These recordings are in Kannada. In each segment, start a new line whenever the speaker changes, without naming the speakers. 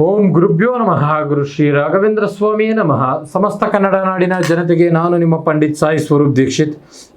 ಓಂ ಗುರುಭ್ಯೋ ನಮಃ. ಗುರು ಶ್ರೀ ರಾಘವೇಂದ್ರ ಸ್ವಾಮಿಯೇ ನಮಃ. ಸಮಸ್ತ ಕನ್ನಡ ನಾಡಿನ ಜನತೆಗೆ ನಾನು ನಿಮ್ಮ ಪಂಡಿತ್ ಸಾಯಿ ಸ್ವರೂಪ್ ದೀಕ್ಷಿತ್.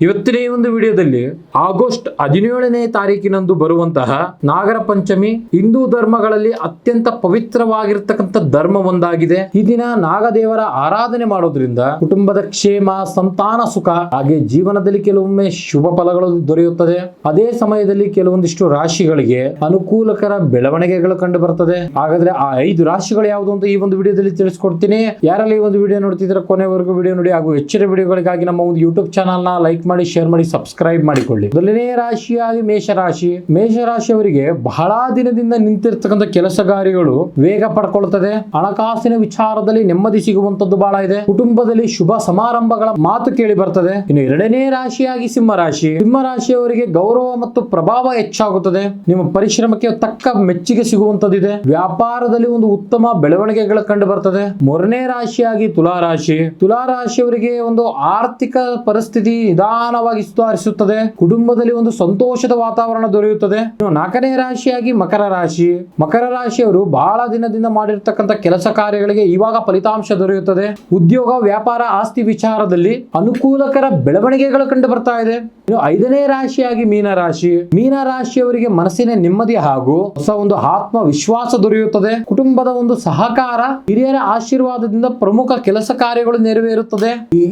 ಇವತ್ತಿನ ಈ ಒಂದು ವಿಡಿಯೋದಲ್ಲಿ ಆಗಸ್ಟ್ 17ನೇ ತಾರೀಕಿನಂದು ಬರುವಂತಹ ನಾಗರ ಪಂಚಮಿ ಹಿಂದೂ ಧರ್ಮಗಳಲ್ಲಿ ಅತ್ಯಂತ ಪವಿತ್ರವಾಗಿರ್ತಕ್ಕಂಥ ಧರ್ಮ ಒಂದಾಗಿದೆ. ಈ ದಿನ ನಾಗದೇವರ ಆರಾಧನೆ ಮಾಡೋದ್ರಿಂದ ಕುಟುಂಬದ ಕ್ಷೇಮ, ಸಂತಾನ ಸುಖ, ಹಾಗೆ ಜೀವನದಲ್ಲಿ ಕೆಲವೊಮ್ಮೆ ಶುಭ ಫಲಗಳು ದೊರೆಯುತ್ತದೆ. ಅದೇ ಸಮಯದಲ್ಲಿ ಕೆಲವೊಂದಿಷ್ಟು ರಾಶಿಗಳಿಗೆ ಅನುಕೂಲಕರ ಬೆಳವಣಿಗೆಗಳು ಕಂಡು ಬರ್ತದೆ. ಹಾಗಾದ್ರೆ ಆ 5 ರಾಶಿಗಳು ಯಾವುದು ಅಂತ ಈ ಒಂದು ವಿಡಿಯೋದಲ್ಲಿ ತಿಳಿಸ್ಕೊಡ್ತೀನಿ. ಯಾರಲ್ಲಿ ಈ ಒಂದು ವಿಡಿಯೋ ನೋಡ್ತಿದ್ರೆ ಕೊನೆವರೆಗೂ ವಿಡಿಯೋ ನೋಡಿ. ಹಾಗೂ ಹೆಚ್ಚಿನ ವಿಡಿಯೋಗಳಿಗಾಗಿ ನಮ್ಮ ಒಂದು ಯೂಟ್ಯೂಬ್ ಚಾನಲ್ ನ ಲೈಕ್ ಮಾಡಿ, ಶೇರ್ ಮಾಡಿ, ಸಬ್ಸ್ಕ್ರೈಬ್ ಮಾಡಿಕೊಳ್ಳಿ. ಮೊದಲನೇ ರಾಶಿಯಾಗಿ ಮೇಷರಾಶಿ. ಮೇಷರಾಶಿಯವರಿಗೆ ಬಹಳ ದಿನದಿಂದ ನಿಂತಿರ್ತಕ್ಕಂಥ ಕೆಲಸ ಕಾರ್ಯಗಳು ವೇಗ ಪಡ್ಕೊಳ್ತದೆ. ಹಣಕಾಸಿನ ವಿಚಾರದಲ್ಲಿ ನೆಮ್ಮದಿ ಸಿಗುವಂತದ್ದು ಬಹಳ ಇದೆ. ಕುಟುಂಬದಲ್ಲಿ ಶುಭ ಸಮಾರಂಭಗಳ ಮಾತು ಕೇಳಿ ಬರ್ತದೆ. ಇನ್ನು ಎರಡನೇ ರಾಶಿಯಾಗಿ ಸಿಂಹರಾಶಿ. ಸಿಂಹರಾಶಿಯವರಿಗೆ ಗೌರವ ಮತ್ತು ಪ್ರಭಾವ ಹೆಚ್ಚಾಗುತ್ತದೆ. ನಿಮ್ಮ ಪರಿಶ್ರಮಕ್ಕೆ ತಕ್ಕ ಮೆಚ್ಚುಗೆ ಸಿಗುವಂತದ್ದಿದೆ. ವ್ಯಾಪಾರದಲ್ಲಿ ಒಂದು ಉತ್ತಮ ಬೆಳವಣಿಗೆಗಳು ಕಂಡು ಬರ್ತದೆ. ಮೂರನೇ ರಾಶಿಯಾಗಿ ತುಲಾರಾಶಿ. ತುಲಾರಾಶಿಯವರಿಗೆ ಒಂದು ಆರ್ಥಿಕ ಪರಿಸ್ಥಿತಿ ನಿಧಾನವಾಗಿ ಸುಧಾರಿಸುತ್ತದೆ. ಕುಟುಂಬದಲ್ಲಿ ಒಂದು ಸಂತೋಷದ ವಾತಾವರಣ ದೊರೆಯುತ್ತದೆ. ನಾಲ್ಕನೇ ರಾಶಿಯಾಗಿ ಮಕರ ರಾಶಿ. ಮಕರ ರಾಶಿಯವರು ಬಹಳ ದಿನದಿಂದ ಮಾಡಿರ್ತಕ್ಕಂಥ ಕೆಲಸ ಕಾರ್ಯಗಳಿಗೆ ಇವಾಗ ಫಲಿತಾಂಶ ದೊರೆಯುತ್ತದೆ. ಉದ್ಯೋಗ, ವ್ಯಾಪಾರ, ಆಸ್ತಿ ವಿಚಾರದಲ್ಲಿ ಅನುಕೂಲಕರ ಬೆಳವಣಿಗೆಗಳು ಕಂಡು ಬರ್ತಾ ಇದೆ. ಇನ್ನು ಐದನೇ ರಾಶಿಯಾಗಿ ಮೀನರಾಶಿ. ಮೀನರಾಶಿಯವರಿಗೆ ಮನಸ್ಸಿನ ನೆಮ್ಮದಿ ಹಾಗೂ ಹೊಸ ಒಂದು ಆತ್ಮವಿಶ್ವಾಸ ದೊರೆಯುತ್ತದೆ. ಕುಟುಂಬದ ಒಂದು ಸಹಕಾರ, ಹಿರಿಯರ ಆಶೀರ್ವಾದದಿಂದ ಪ್ರಮುಖ ಕೆಲಸ ಕಾರ್ಯಗಳು ನೆರವೇರುತ್ತದೆ.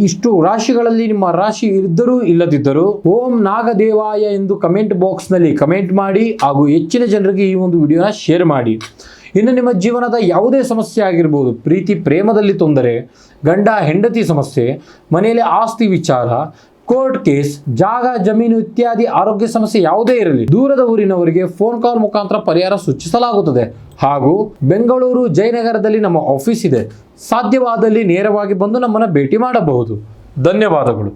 ಇಷ್ಟು ರಾಶಿಗಳಲ್ಲಿ ನಿಮ್ಮ ರಾಶಿ ಇದ್ದರೂ ಇಲ್ಲದಿದ್ದರೂ ಓಂ ನಾಗದೇವಾಯ ಎಂದು ಕಮೆಂಟ್ ಬಾಕ್ಸ್ ನಲ್ಲಿ ಕಮೆಂಟ್ ಮಾಡಿ. ಹಾಗೂ ಹೆಚ್ಚಿನ ಜನರಿಗೆ ಈ ಒಂದು ವಿಡಿಯೋನ ಶೇರ್ ಮಾಡಿ. ಇನ್ನು ನಿಮ್ಮ ಜೀವನದ ಯಾವುದೇ ಸಮಸ್ಯೆ ಆಗಿರ್ಬೋದು, ಪ್ರೀತಿ ಪ್ರೇಮದಲ್ಲಿ ತೊಂದರೆ, ಗಂಡ ಹೆಂಡತಿ ಸಮಸ್ಯೆ, ಮನೆಯಲ್ಲಿ ಆಸ್ತಿ ವಿಚಾರ, ಕೋರ್ಟ್ ಕೇಸ್, ಜಾಗ ಜಮೀನು ಇತ್ಯಾದಿ ಆರೋಗ್ಯ ಸಮಸ್ಯೆ ಯಾವುದೇ ಇರಲಿ, ದೂರದ ಊರಿನವರಿಗೆ ಫೋನ್ ಕಾಲ್ ಮುಖಾಂತರ ಪರಿಹಾರ ಸೂಚಿಸಲಾಗುತ್ತದೆ. ಹಾಗೂ ಬೆಂಗಳೂರು ಜಯನಗರದಲ್ಲಿ ನಮ್ಮ ಆಫೀಸ್ ಇದೆ. ಸಾಧ್ಯವಾದಲ್ಲಿ ನೇರವಾಗಿ ಬಂದು ನಮ್ಮನ್ನು ಭೇಟಿ ಮಾಡಬಹುದು. ಧನ್ಯವಾದಗಳು.